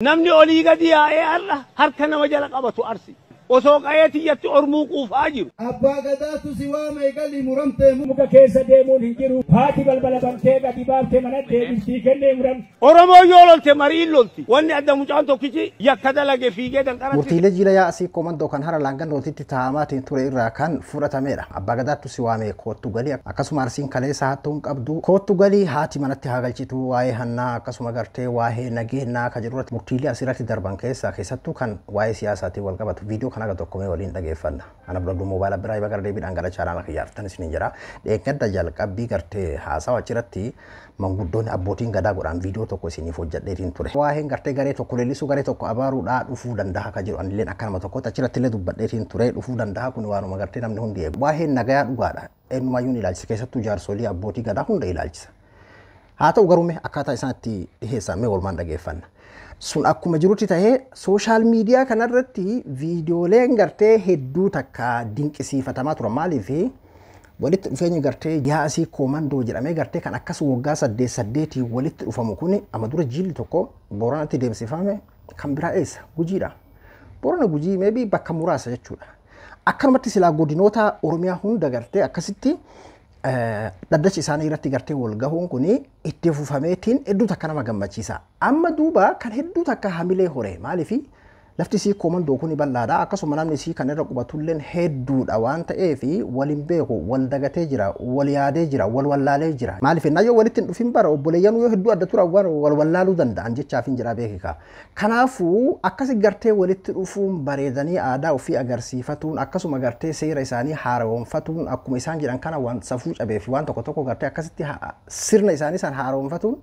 namni olii gadi yaa'ee harka nama jala qabatu arsi. Osoo qayeetiyyatti ormuu quufaa jiru. Abbaa gadaatu si waame galii muramtee muka keessa deemuun hin jiru. Haati balbala bantee gadi baaftee mana deebistii kennee muram. Oromoo yoo lolte mariin lolti. Wanni adda mucaan tokkichi yakka dalage fiigee danqaratti. Murtiilee jila yaa'asii komandoo kan hara laangan rootitti taa'amaatiin ture irraa kan fudhatameedha. Abbaa gadaatu si waame koottu galii akkasuma arsiin kaleessa hattuun qabdu koottu galii haati manatti haa galchitu waa'ee hannaa akkasuma gartee waa'ee nageenyaa ka jedhurratti murtiilee asirratti darban keessattuu kan waa'ee siyaasaatiin wal qabatu viidiyoo kana tokko mee waliin dhageeffanna. Ana bira moobaayila biraa bagar deebiidhaan gara chaanaala kiyyaaftan isin jira. Deeggarda jalqabbii gartee haasawa achirratti manguddoonni abbootiin gadaa godhaan viidiyoo tokko isiniif hojjedheetiin ture. Waa'een gartee garee tokko leellisuu garee tokko abaaruudhaa dhufuu danda'a ka jedhu anilleen akka nama tokkotti achirratti illee dubbadheetiin ture dhufuu danda'a kun waanuma gartee namni hundi eegu. Waa'een nagayaa dhugaadha. Eenyumayyuu ni ilaalchisa keessattuu jaarsolii abbootii gadaa hunda ilaalchisa. Haa ta'u garuu akkaataa isaan itti dhiheessan mee walumaan dhageeffanna. Sun akkuma jirutti ta'ee sooshaal miidiyaa kanarratti viidiyooleen gartee hedduu takka dinqisiifatamaa tura. Maaliif walitti dhufeenyi gartee yaa'asii koomandoo jedhamee gartee kan akkas waggaa 8 walitti dhufamu kun amma dura jilli tokko Booranatti deemsifame kan biraa eessa Gujiidha. Boorana Gujii meebii bakka muraasa jechuudha. Akkanumatti silaa godinoota Oromiyaa hunda gartee akkasitti daddachi isaanii irratti gartee wal gahuun kun itti fufameetiin hedduu takka nama gammachiisa. Amma duuba kan hedduu takka hamilee hore maaliif lafti isii koomandoo kun bal'aadha akkasuma namni isii kan irra qubatulleen hedduudha waan ta'eef waliin beeku wal dagatee jira wal yaadee jira wal wallaalee jira. Maaliif yoo walitti hin dhufin bara obboleeyyan yoo hedduu adda tura wal wallaaluu danda'an jechaaf hin jira beekika. Kanaafuu akkasi gartee walitti dhufuun bareedanii aadaa ofii agarsiifatuun akkasuma gartee seera isaanii haaromfatuun akkuma isaan jedhan kana waan safuu cabee fi waan tokko gartee akkasitti sirna isaanii san haaromfatuun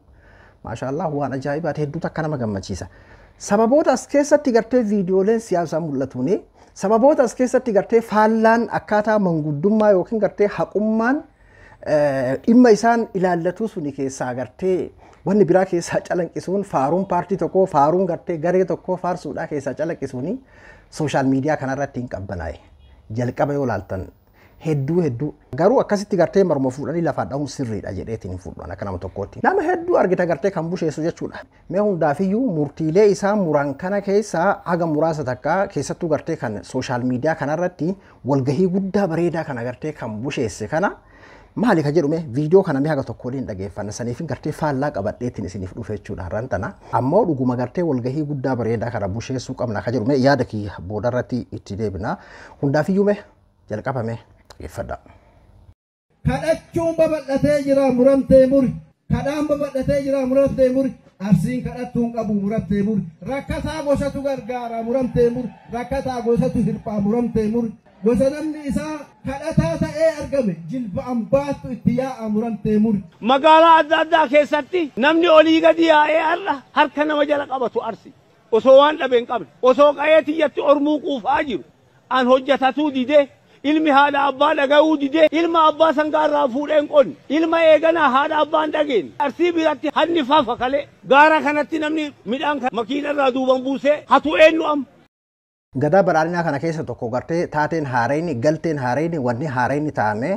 maashaallah waan ajaa'ibaati hedduu takka nama gammachiisa. Sababoota as keessatti gartee viidiyooleen siyaasaa mul'atuuni sababoota as keessatti gartee faallaan akkaataa manguddummaa yookiin gartee haqummaan dhimma isaan ilaallatu suni keessaa gartee wanni biraa keessaa calanqisuun faaruun paartii tokko faaruun gartee garee tokko faarsuudhaa keessaa calanqisuuni sooshaal miidiyaa kanarratti hin qabbanaa'e jalqaba yoo laaltan hedduu garuu akkasitti gartee marma fuudhanii lafaan dha'uun sirriidha jedheetiin hin fuudhan akka nama tokkootti. Nama hedduu argita gartee kan busheessu jechuudha. Mee hundaafiyyuu murtiilee isaa muran kana keessaa haga muraasa takka keessattuu gartee kan sooshaal miidiyaa kanarratti walgahii guddaa bareedaa kana gartee kan busheesse kana maali ka jedhume viidiyoo kana mee haga tokko waliin dhageeffanna saniif gartee faallaa qabadheetiin isiniif dhufe jechuudha har'aan tana. Ammoo dhuguma gartee walgahii guddaa bareedaa kana busheessuu qabna ka jedhume yaada kiyya boodarratti itti deebina. Hundaafiyyuu mee jalqabame. Ifada. Kadhachuun babal'atee jira muramtee muri. Kadhaan babal'atee jira muramtee muri. Arsiin kadhattuun qabu muramtee muri. Rakkataa gosatu gargaara muramtee muri. Rakkataa gosatu hirphaa muramtee muri. Gosa namni isaa kadhataa ta'ee argame jilba ambaattu itti yaa'a muramtee muri. Magaalaa adda addaa keessatti namni olii gadi yaa'ee harka nama jala qabatu arsi. Osoo waan dhabe hin qabne. Osoo qayeetiyyatti ormuu quufaa jiru. An hojjetatuu didee. Ilmi haadha abbaa dhaga'uu didee ilma abbaa sangaarraa fuudheen qonni ilma eeganaa haadha abbaan dhageen arsii biratti hanni fafa kalee gaara kanatti namni midhaan makiinarraa duuban buusee hatu eenyu amma. Gadaa badhaadhinaa kana keessa tokko gartee taateen haarayni galteen haarayni wanni haarayni taa'ame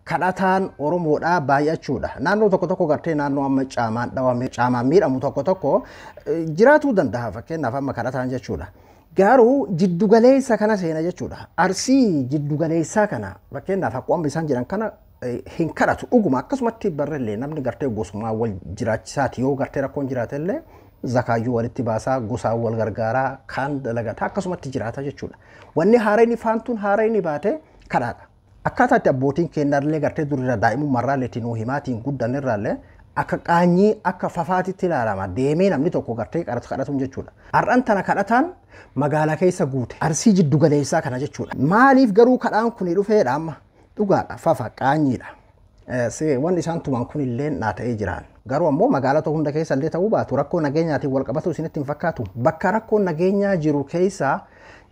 kadhataan Oromoodhaa baay'achuudha. Naannoo tokko gartee naannoo amma caamaan dhawame caamaan miidhamu tokko jiraatuu danda'a fakkeenyaaf amma kadhataan jechuudha. Garuu jiddugaleessa kana seena jechuudha. Arsii jiddugaleessaa kana fakkeenyaaf akkuma isaan jedhan kana hin kadhatu dhuguma akkasumatti barreellee namni gartee gosumaa wal jiraachisaati yoo gartee rakkoon jiraatellee zakaayyuu walitti baasaa gosaan wal gargaaraa kan dalagataa akkasumatti jiraata jechuudha. Wanni haarayni faantuun haarayni baate kadhaadha. Akkaataa itti abbootiin kennarlee gartee durirra daa'imummaarraallee tinuu himaatiin guddanirraallee akka qaanyii akka fafaatitti ilaalama deemee namni tokko gartee kadhatuun jechuudha. Har'aan tana kadhataan magaalaa keessa guute arsii jiddugaleessaa kana jechuudha. Maaliif garuu kadhaan kun dhufeedha amma dhugaadha fafa qaanyiidha. Wanni isaan tuman kun illee naa ta'ee jiran. Garuu ammoo magaalota hunda keessa illee ta'uu baatu rakkoo nageenyaatiin wal qabatu isinitti hin fakkaatu. Bakka rakkoon nageenyaa jiru keessa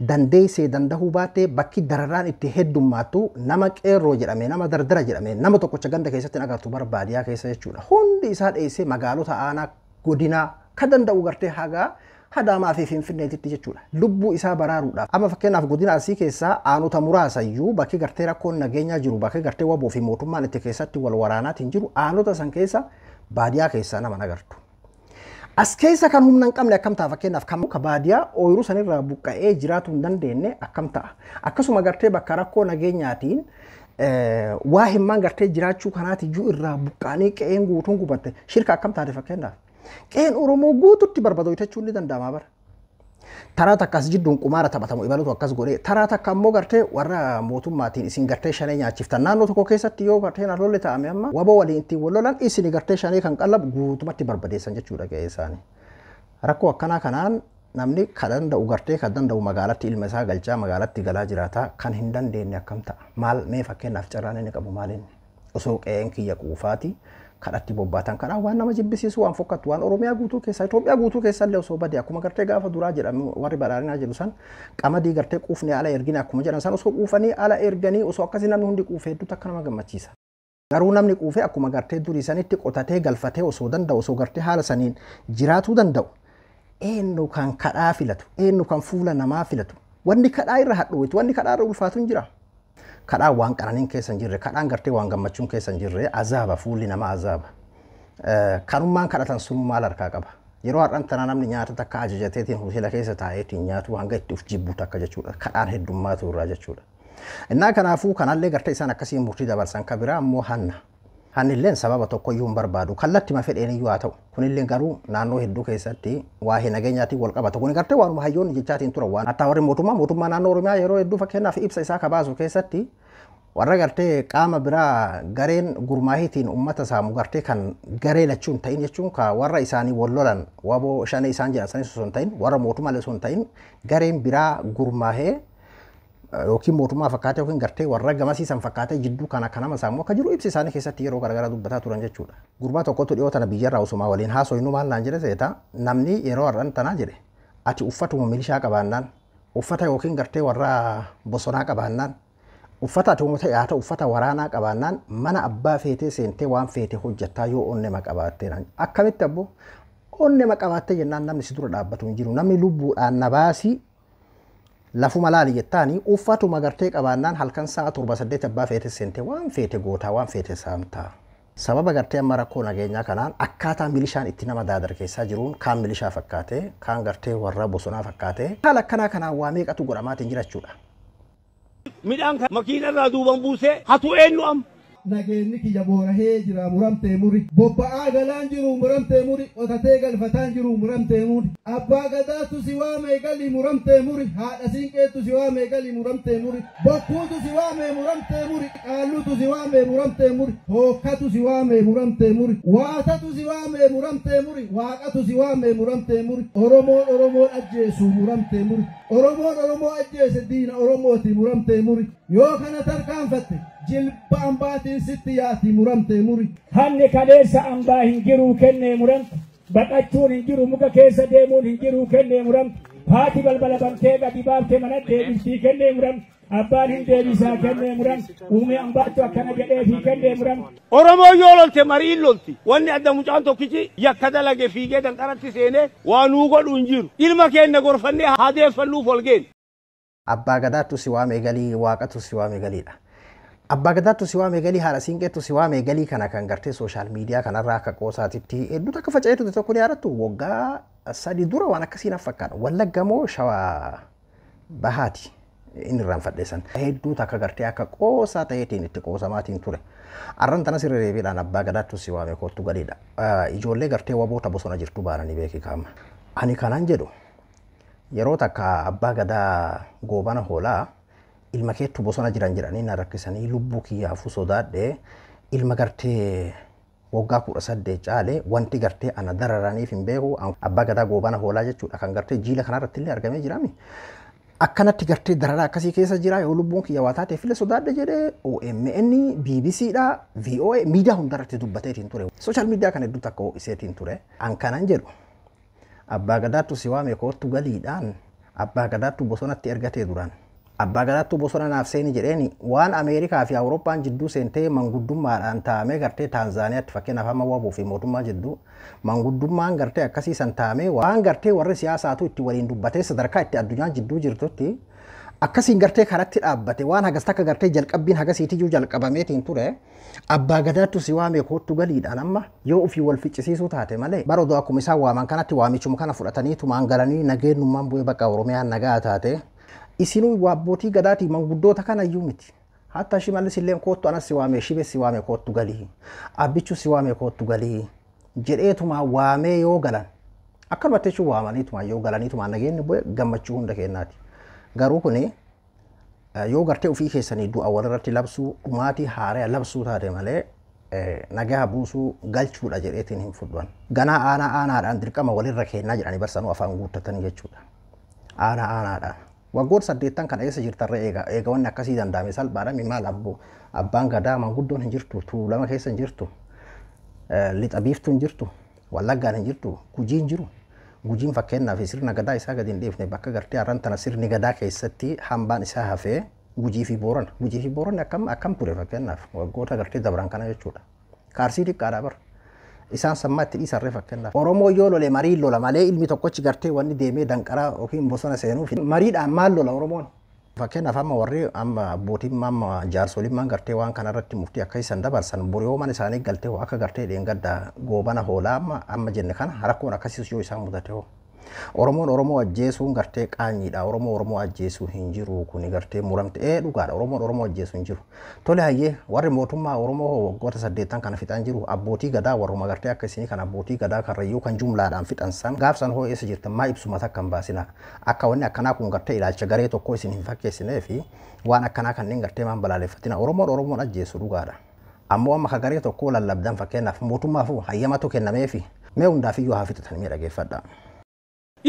dandeessee dandahuu baattee bakki dararaan itti heddummaattu nama qeerroo jedhame nama dardara jedhame nama tokkocha ganda keessatti agartu barbaadiyaa keessa jechuudha. Hundi isaa dheessee magaalota aanaa godinaa kan danda'u gartee hagaa Hadaamaa fi Finfinneetitti jechuudha. Lubbuu isaa baraaruudhaaf. Amma fakkeenyaaf godina Arsii keessaa aanota muraasayyuu bakki gartee rakkoon nageenyaa jiru bakki gartee waboo fi mootummaan itti keessatti wal waraanaatiin jiru aanota san keessa baadiyaa keessaa nama agartu. As keessa kan humna hin qabne akkam ta'a fakkeenyaaf kan muka baadiyaa ooyiruu sanirraa buqqa'ee jiraatu hin dandeenye akkam ta'a. Akkasuma gartee bakka rakkoo nageenyaatiin waa himmaan gartee jiraachuu kanaati iyyuu irraa buqqaanii qe'een guutuun gubatte shirka akkam taate fakkeenyaaf. Qe'een Oromoo guututti barbadoitachuun ni danda'ama bara. Taraa takka as jidduun qumaara taphatamu ibalutu akkas godhee taraa takka ammoo gartee warra mootummaatiin isin gartee shanee nyaachiftan naannoo tokko keessatti yoo gartee na lolle ta'ame amma waboo waliin ittiin wal lolan isin gartee shanee kan qallabu guutumatti barbadeessan jechuudha ga'ee isaanii. Rakkoo akkanaa kanaan namni kan danda'u gartee kan danda'u magaalatti ilma isaa galchaa magaalatti galaa jiraata kan hin dandeenye akkam ta'a. Maal mee fakkeenyaaf carraan inni qabu maalinni osoo qe'een kiyya quufaati kadhatti bobbaatan kadhaa waan nama jibbisiisu waan fokkattu waan Oromiyaa guutuu keessa Itoophiyaa guutuu keessa illee osoo badee akkuma gartee gaafa duraa jedhamu warri badhaadhinaa jedhu san qamadii gartee quufnee ala ergine akkuma jedhan san osoo quufanii ala erganii osoo akkasii namni hundi quufee hedduutu akka nama gammachiisa. Garuu namni quufee akkuma gartee durii sanitti qotatee galfatee osoo danda'u osoo gartee haala saniin jiraatuu danda'u eenyu kan kadhaa filatu eenyu kan fuula namaa filatu wanni kadhaa irra hadhuuti wanni kadhaa irra ulfaatu hin jira. Kadhaa waan qananiin keessa hin jirre kadhaan gartee waan gammachuun keessa hin jirre azaaba fuulli namaa azaaba. Kanummaan kadhatan sun maal harkaa qaba. Yeroo har'aan tana namni nyaata takka ajajateetiin hoteela keessa taa'eetiin nyaatu hanga itti uf jibbu takka jechuudha. Kadhaan heddummaatu irraa jechuudha. Innaa kanaafuu kanallee gartee isaan akkasii murtii dabarsan ka biraa ammoo hanna. Hannilleen sababa tokko iyyuu hin barbaadu. Kallattii ma fedheen iyyuu haa ta'u. Kunillee garuu naannoo hedduu keessatti waa hin nageenyaatiin wal qabata. Kun gartee waanuma hayyoonni jechaatiin tura waan. Hatta warri mootummaa naannoo Oromiyaa yeroo hedduu fakkeenyaaf ibsa isaa kabaasu keessatti warra gartee qaama biraa gareen gurmaahiitiin uummata saamu gartee kan garee lachuun ta'in jechuun ka warra isaanii wal lolan waboo shanee isaan jedhan sanis osoo hin ta'in warra mootummaa osoo hin ta'in gareen biraa gurmaahee yookiin mootummaa fakkaatee yookiin gartee warra gamasiisan fakkaatee jidduu kana kanama saamu akka jiru ibsi isaanii keessatti yeroo garagaraa dubbataa turan jechuudha. Gurbaa tokkotu dhiyoo tana biyyarraa osuma waliin haasoo maal naan jedhe seeta namni yeroo har'an tanaa jedhe ati uffatuma milishaa qabaannaan uffata yookiin gartee warra bosonaa qabaannaan uffata ati yaa ta'u uffata waraanaa qabaannaan mana abbaa feetee seentee waan feete hojjettaa yoo onnema qabaattee akkamitti abbo onnema qabaattee jennaan namni si dura dhaabbatu hin jiru namni lubbuudhaan na baasii lafuma laali jettaanii uffatuma gartee qabaannaan halkan sa'a 7-8 abbaa feete seentee waan feete gootaa waan feete saamtaa. Sababa gartee amma rakkoo nageenyaa kanaan akkaataa milishaan itti nama daadarkeessaa jiruun kaan milishaa fakkaatee kaan gartee warra bosonaa fakkaatee haala akkanaa kanaan waa meeqatu godhamaatiin jirachuudha. Midhaan makiinarraa duuban buusee hatu eenyu amma. Nageenyi kiyya boorahee jira muramtee muri bobba'aa galaan jiru muramtee muri qotatee galfataan jiru muramtee muri abbaa gadaatu si waamee galii muramtee muri haadha siinqeetu si waamee galii muramtee muri bokkuutu si waamee muramtee muri qaalluutu si waamee muramtee muri hookkatu si waamee muramtee muri waatatu si waamee muramtee muri waaqatu si waamee muramtee muri Oromoon ajjeesu muramtee muri Oromoo ajjeese diina Oromooti muramtee muri yoo kana tarkaanfatte jilba ambaatiin sitti yaati muramtee muri. Hanni kaleessa ambaa hin jiru kennee muramte baqachuun hin jiru muka keessa deemuun hin jiru kennee muramte haati balbala bantee gadi baaftee mana deebistii kennee muramte abbaan hin deebisaa kennee muramte uumee ambaattu akkana jedhee fi kennee muramte. Oromoo yoo lolte mariin lolti wanni adda mucaan tokkichi yakka dalage fiigee danqaratti seenee waa nuu godhu hin jiru ilma keenya gorfannee haadeeffannuuf ol geenne. Abbaa gadaattu si waamee galii waaqatu si waamee galiidha. Abbaa gadaattu si waamee galii haadha siinqeettu si waamee galii kana kan gartee sooshaal miidiyaa kanarraa akka qoosaatitti hedduutu akka faca'eetu tokko ni yaadattu waggaa 3 dura waan akkasiin fakkaata Wallagga moo Shawaa Bahaati inni irraanfadheessan hedduutu akka gartee akka qoosaa ta'eetiin itti qoosamaatiin ture. Arran tana sirrii deebiidhaan abbaa gadaattu si waamee kootu galiidha. Ijoollee gartee waboota bosona jirtu baananii beeki kaama. Ani kanaan jedhu yeroo takka abbaa gadaa goobana hoolaa ilma keettu bosona jiran jedhanii na rakkisanii lubbuu kiyyaafuu sodaadhee ilma gartee waggaa 18 caalee wanti gartee ana dararaniif hin beeku abbaa gadaa goobana hoolaa jechuudha kan gartee jiila kanarratti illee argamee jiraami. Akkanatti gartee dararaa akkasii keessa jira yoo lubbuun kiyya waa taateef illee sodaadhe jedhee OMN BBCdha VOA miidiyaa hundarratti dubbateetiin ture. Sooshaal miidiyaa kan hedduu takka ho'iseetiin ture. An kanan jedhu abbaa gadaattu si waamee koottu galiidhaan abbaa gadaattu bosonatti ergatee duraan. Abbaa gadaattu bosona naaf seeni jedheeni waan Ameerikaa fi Awurooppaan jidduu seentee manguddummaadhaan taa'amee gartee Taanzaaniyaatti fakkeenyaaf amma waboo fi mootummaa jidduu manguddummaan gartee akkasii san taa'amee waan gartee warri siyaasaatu itti waliin dubbatee sadarkaa itti addunyaan jidduu jirtutti akkasiin gartee karatti dhaabbate waan hagas takka gartee jalqabbiin hagasiitiyyuu jalqabameetiin ture abbaa gadaattu si waame koottu galiidhaan amma yoo ofii wal ficcisiisuu taate malee bara odoo akkuma isaan waaman kanatti waamichuma kana fudhataniitumaan galanii nageenyummaan bu'ee bakka Oromiyaan nagaa taate isinuu abbootii gadaatii manguddoota kanayyuu miti. Hatta Shimallis illee koottu anas si waame Shibe si waame koottu galii abbichu si waame koottu galii jedheetuma waamee yoo galan akkanumatti jechuun waamaniituma yoo galaniituma nageenyi bu'ee gammachuu hunda kennaati. Garuu kuni yoo gartee ofii keessanii du'a walirratti labsuu dhumaatii haaraa labsuu taate malee nagaa buusuu galchuudha jedheetiin hin fudhan. Ganaa aanaadhaan dirqama walirra kennaa jedhanii barsanuu afaan guuttatanii jechuudha. Aanaadhaan. Waggoota 8 kan eessa jirtarra eega wanni akkasii danda'ame salphaadhaan maal abbaan gadaa manguddoon hin jirtu tuulama keessa hin jirtu lixa biiftuu hin jirtu wallaggaan hin jirtu gujii hin jiru. Gujiin fakkeenyaaf sirna gadaa isaa gadi hin dhiifne bakka gartee har'aan tana sirni gadaa keessatti hambaan isaa hafee gujii fi booran akkam ture fakkeenyaaf waggoota gartee dabran kana jechuudha. Kaarsii xiqqaadhaa bara isaan sammaa itti dhiisarree fakkeenyaaf. Oromoo yoo lole marii lola malee ilmi tokkochi gartee wanni deemee danqaraa yookiin bosona seenuuf mariidhaan maal lola Oromoon. Fakkeenyaaf amma warri amma abbootiin amma jaarsolimmaan gartee waan kanarratti murtii akka isaan dabarsan boriyooman isaanii galtee akka gartee dheengadda goobana hoolaa amma jenne kana rakkoon akkasiis yoo isaan mudate hoo. Oromoon Oromoo ajjeesuun gartee qaanyiidha. Oromoo ajjeesuu hin jiru kuni gartee muramte dhugaadha. Oromoo ajjeesuu hin jiru. Tole hayyee warri mootummaa Oromoo waggoota 8 kana fixan jiru abbootii gadaa warruma gartee akka isinii kan abbootii gadaa karrayyuu kan jumlaadhaan fixan san gaafsan hoo eessa jirtan maa ibsuma takka hin baasina. Akka wanni akkanaa kun gartee ilaalcha garee tokko isin hin fakkeessinee fi waan akkanaa kanneen gartee maan balaaleffatina. Oromoon ajjeesuu dhugaadha. Ammoo amma ka garee tokko lallabdan fakkeenyaaf mootummaafu hayyamatu kennameefi mee hundaafiyyuu haa fixatan miidhageeffadha.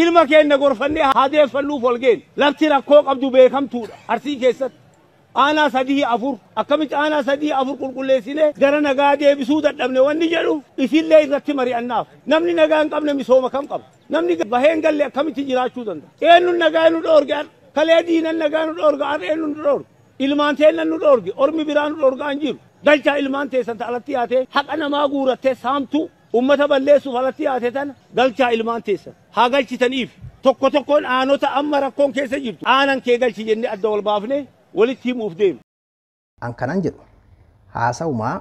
Ilma keenya gorfannee haadeeffannuuf ol geenne lafti rakkoo qabdu beekamtuudha arsii keessatti aanaa 3-4 akkamitti aanaa 3-4 qulqulleessinee gara nagaa deebisuu dadhabne wanni jedhu isillee irratti mari'annaaf namni nagaa hin qabne misooma kam qaba namni baheen galle akkamitti jiraachuu danda'a eenyuun nagaa nu dhoorge kalee diinan nagaa nu dhoorge eenyuun nu dhoorge ilmaan teennan nu dhoorge ormi biraa nu dhoorgaan jiru galchaa ilmaan teessan alatti yaatee haqa namaa guurattee saamtuu ummata balleessuuf alatti yaate tana galchaa ilmaan teessan haa galchitaniif tokkoon aanota amma rakkoon keessa jirtu aanan kee galchi jennee adda wal baafne walitti himuuf deemu. An kanan jedhu haasa'umaa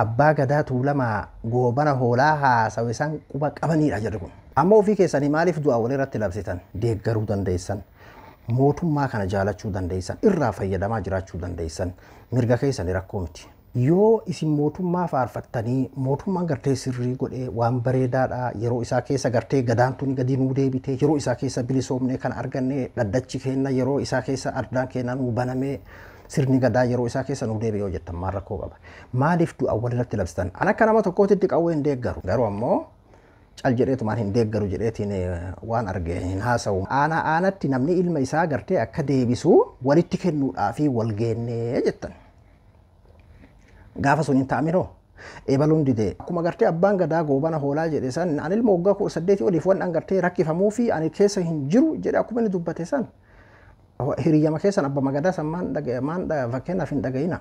abbaa gadaa tuulamaa goobana hoolaa haasawe san quba qabaniidha jedhu kun. Amma ofii keessanii maaliif du'a walirratti labsitan deeggaruu dandeessan mootummaa kana jaalachuu dandeessan irraa fayyadamaa jiraachuu dandeessan mirga keessanii rakkoo miti. Yoo isin mootummaa faarfattanii mootummaan gartee sirrii godhee waan bareedaadha yeroo isaa keessa gartee gadaan tuni gadi nuu deebite yeroo isaa keessa bilisoomnee kan arganne dhaddachi kenna yeroo isaa keessa ardaan kenna nuu banamee sirni gadaa yeroo isaa keessa nuu deebi'e yoo jettan maal rakkoo qaba maaliif du'a walirratti labsitan an akka nama tokkootitti qawwee hin deeggaru garuu ammoo cal jedheetumaan hin deeggaru jedheetiin waan arge hin haasa'u aanatti namni ilma isaa gartee akka deebisu walitti kennuudhaafi wal geennee jettan. Gaafa sun hin ta'aminoo eebaluun didee akkuma gartee abbaan gadaa goobana hoolaa jedhe san ani ilma waggaa 18 oliif waan gartee rakkifamuu fi ani keessa hin jiru jedhe akkuma inni dubbate san hiriyyama keessan abbaa gadaa san maan fakkeenyaaf hin dhaga'ina.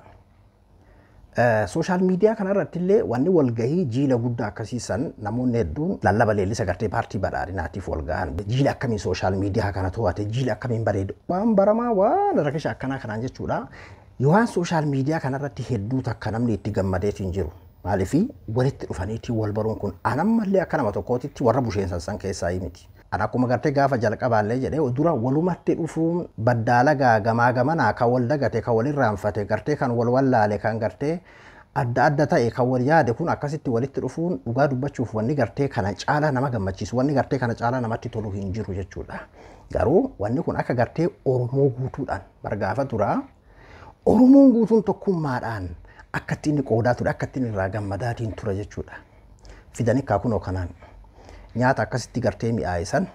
Sooshaal miidiyaa kanarratti illee wanni walgahii jiila guddaa akkasiisan namoonni hedduun lallaba leellisa gartee paartii badhaadhinaatiif wal gahan jiila akkamiin sooshaal miidiyaa kana to'ate jiila akkamiin bareedu waan baramaa waan rakkisha akkanaa kanaan jechuudha. Yohaan sooshaal miidiyaa kanarratti hedduu takka namni itti gammadeetiin jiru. Maaliifii walitti dhufaniitii wal baruun kun anammallee akka nama tokkootitti warra busheensan san keessaa miti. Ana akkuma gartee gaafa jalqabaallee jedhee dura walumatti dhufuun baddaalagaa gamaa gamanaa kan wal dagate kan wal irraanfate gartee kan wal wallaale kan gartee adda ta'e kan wal yaade kun akkasitti walitti dhufuun dhugaa dubbachuuf wanni gartee kana caalaa nama gammachiisu wanni gartee kana caalaa namatti tolu hin jiru jechuudha. Garuu wanni kun akka gartee Oromoo guutuudhaan bargaafa turaa. Oromoon guutuun tokkummaadhaan akka ittiin qoodaa ture akka ittiin irraa gammadaatiin ture jechuudha. Fidanii kaakunoo kanaan nyaata akkasitti gartee mi'aayisan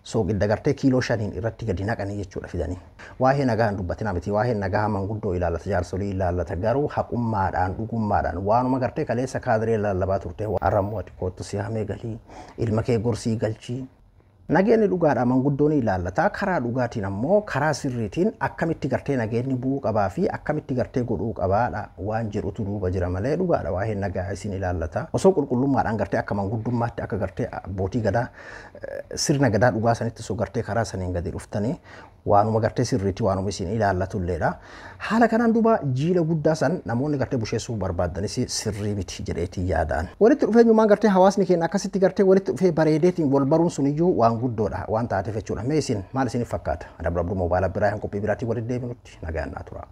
soogidda gartee kiiloo 5 irratti gadi naqanii jechuudha fidanii. Waa'ee nagaa hin dubbatina miti waa'ee nagaa manguddoo ilaalata jaarsolii ilaalata garuu haqummaadhaan dhugummaadhaan waanuma gartee kaleessa kaadiree lallabaa turte arrammoo ati kootu si hamee galii ilma kee gorsii galchii Nageenyi dhugaadha manguddoon ilaallata karaa dhugaatiin ammoo karaa sirriitiin akkamitti gartee nageenyi bu'uu qabaa fi akkamitti gartee godhuu qabaadha waan jedhutu duuba jira malee dhugaadha waa'ee nagaa isin ilaallata osoo qulqullummaadhaan gartee akka manguddummaatti akka gartee abbootii gadaa sirna gadaa dhugaa sanitti osoo gartee karaa saniin gadi dhuftanii waanuma gartee sirriitti waanuma isin ilaallatulleedha. Haala kanaan duuba jiila guddaa san namoonni gartee busheessuu barbaadanis sirrii miti jedheetii yaadaan. Walitti dhufeenyummaan gartee hawaasni keenya akkasitti gartee walitti dhufee bareedeetiin wal baruun suniyyuu waan guddoodha waan taateef jechuudha. Mee isin maal isiniif fakkaata? Adabra Abduu Moobaala biraa hin qophii biraatiin walitti deebinutti nagaan naa tura.